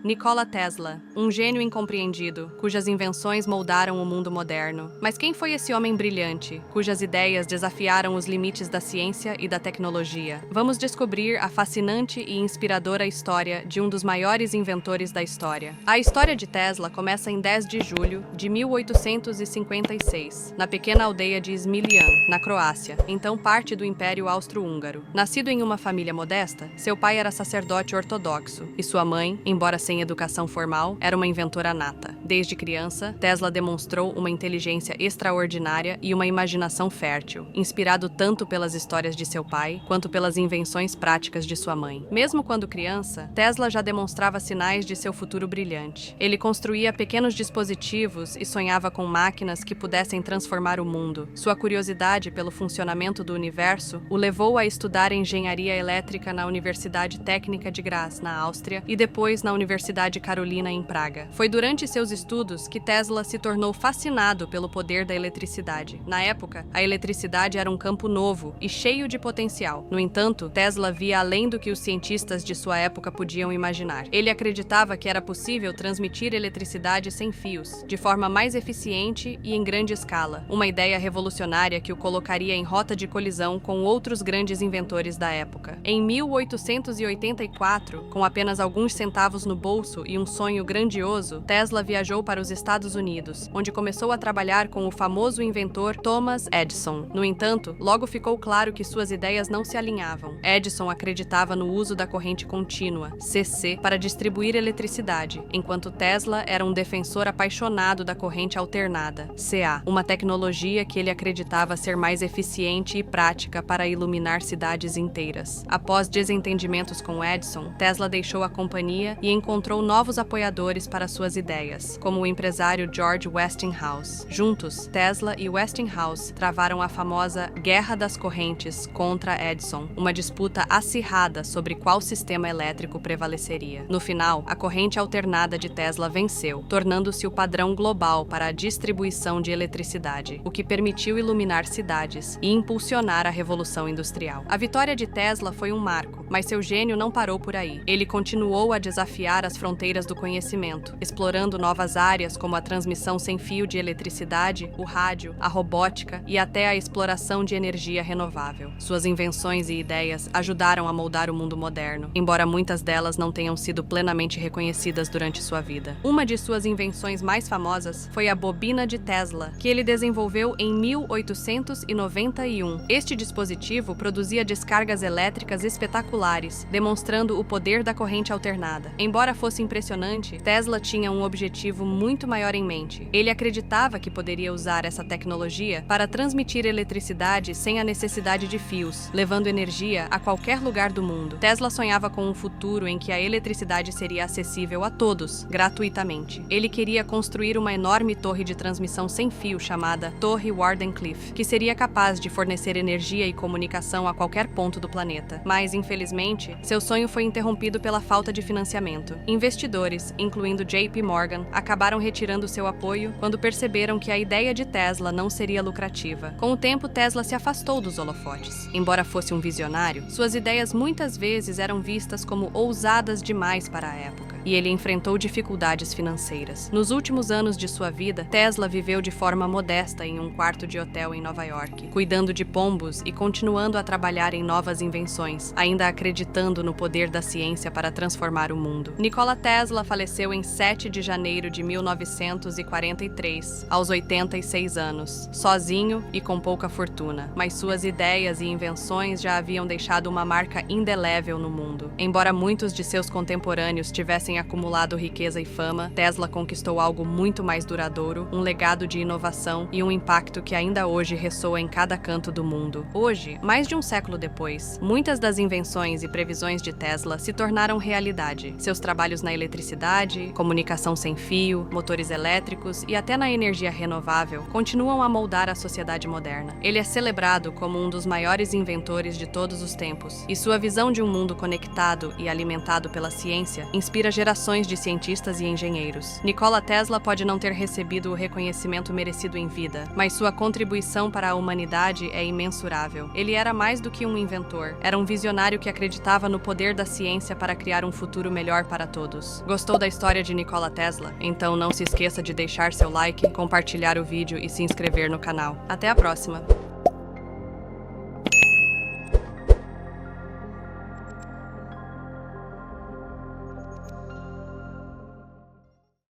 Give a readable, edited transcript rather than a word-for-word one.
Nikola Tesla, um gênio incompreendido, cujas invenções moldaram o mundo moderno. Mas quem foi esse homem brilhante, cujas ideias desafiaram os limites da ciência e da tecnologia? Vamos descobrir a fascinante e inspiradora história de um dos maiores inventores da história. A história de Tesla começa em 10 de julho de 1856, na pequena aldeia de Smiljan, na Croácia, então parte do Império Austro-Húngaro. Nascido em uma família modesta, seu pai era sacerdote ortodoxo e sua mãe, embora sem educação formal, era uma inventora nata. Desde criança, Tesla demonstrou uma inteligência extraordinária e uma imaginação fértil, inspirado tanto pelas histórias de seu pai quanto pelas invenções práticas de sua mãe. Mesmo quando criança, Tesla já demonstrava sinais de seu futuro brilhante. Ele construía pequenos dispositivos e sonhava com máquinas que pudessem transformar o mundo. Sua curiosidade pelo funcionamento do universo o levou a estudar engenharia elétrica na Universidade Técnica de Graz, na Áustria, e depois na Universidade Carolina, em Praga. Foi durante seus estudos que Tesla se tornou fascinado pelo poder da eletricidade. Na época, a eletricidade era um campo novo e cheio de potencial. No entanto, Tesla via além do que os cientistas de sua época podiam imaginar. Ele acreditava que era possível transmitir eletricidade sem fios, de forma mais eficiente e em grande escala, uma ideia revolucionária que o colocaria em rota de colisão com outros grandes inventores da época. Em 1884, com apenas alguns centavos no bolso e um sonho grandioso, Tesla viajou para os Estados Unidos, onde começou a trabalhar com o famoso inventor Thomas Edison. No entanto, logo ficou claro que suas ideias não se alinhavam. Edison acreditava no uso da corrente contínua, CC, para distribuir eletricidade, enquanto Tesla era um defensor apaixonado da corrente alternada, CA, uma tecnologia que ele acreditava ser mais eficiente e prática para iluminar cidades inteiras. Após desentendimentos com Edison, Tesla deixou a companhia e encontrou novos apoiadores para suas ideias, como o empresário George Westinghouse. Juntos, Tesla e Westinghouse travaram a famosa Guerra das Correntes contra Edison, uma disputa acirrada sobre qual sistema elétrico prevaleceria. No final, a corrente alternada de Tesla venceu, tornando-se o padrão global para a distribuição de eletricidade, o que permitiu iluminar cidades e impulsionar a Revolução Industrial. A vitória de Tesla foi um marco, mas seu gênio não parou por aí. Ele continuou a desafiar as fronteiras do conhecimento, explorando novas áreas como a transmissão sem fio de eletricidade, o rádio, a robótica e até a exploração de energia renovável. Suas invenções e ideias ajudaram a moldar o mundo moderno, embora muitas delas não tenham sido plenamente reconhecidas durante sua vida. Uma de suas invenções mais famosas foi a bobina de Tesla, que ele desenvolveu em 1891. Este dispositivo produzia descargas elétricas espetaculares, demonstrando o poder da corrente alternada. Embora fosse impressionante, Tesla tinha um objetivo muito maior em mente. Ele acreditava que poderia usar essa tecnologia para transmitir eletricidade sem a necessidade de fios, levando energia a qualquer lugar do mundo. Tesla sonhava com um futuro em que a eletricidade seria acessível a todos, gratuitamente. Ele queria construir uma enorme torre de transmissão sem fio chamada Torre Wardenclyffe, que seria capaz de fornecer energia e comunicação a qualquer ponto do planeta. Mas, infelizmente, seu sonho foi interrompido pela falta de financiamento. Investidores, incluindo JP Morgan, acabaram retirando seu apoio quando perceberam que a ideia de Tesla não seria lucrativa. Com o tempo, Tesla se afastou dos holofotes. Embora fosse um visionário, suas ideias muitas vezes eram vistas como ousadas demais para a época, e ele enfrentou dificuldades financeiras. Nos últimos anos de sua vida, Tesla viveu de forma modesta em um quarto de hotel em Nova York, cuidando de pombos e continuando a trabalhar em novas invenções, ainda acreditando no poder da ciência para transformar o mundo. Nikola Tesla faleceu em 7 de janeiro de 1943, aos 86 anos, sozinho e com pouca fortuna, mas suas ideias e invenções já haviam deixado uma marca indelével no mundo. Embora muitos de seus contemporâneos tivessem acumulado riqueza e fama, Tesla conquistou algo muito mais duradouro, um legado de inovação e um impacto que ainda hoje ressoa em cada canto do mundo. Hoje, mais de um século depois, muitas das invenções e previsões de Tesla se tornaram realidade. Seus trabalhos na eletricidade, comunicação sem fio, motores elétricos e até na energia renovável continuam a moldar a sociedade moderna. Ele é celebrado como um dos maiores inventores de todos os tempos, e sua visão de um mundo conectado e alimentado pela ciência inspira gerações gerações de cientistas e engenheiros. Nikola Tesla pode não ter recebido o reconhecimento merecido em vida, mas sua contribuição para a humanidade é imensurável. Ele era mais do que um inventor, era um visionário que acreditava no poder da ciência para criar um futuro melhor para todos. Gostou da história de Nikola Tesla? Então não se esqueça de deixar seu like, compartilhar o vídeo e se inscrever no canal. Até a próxima!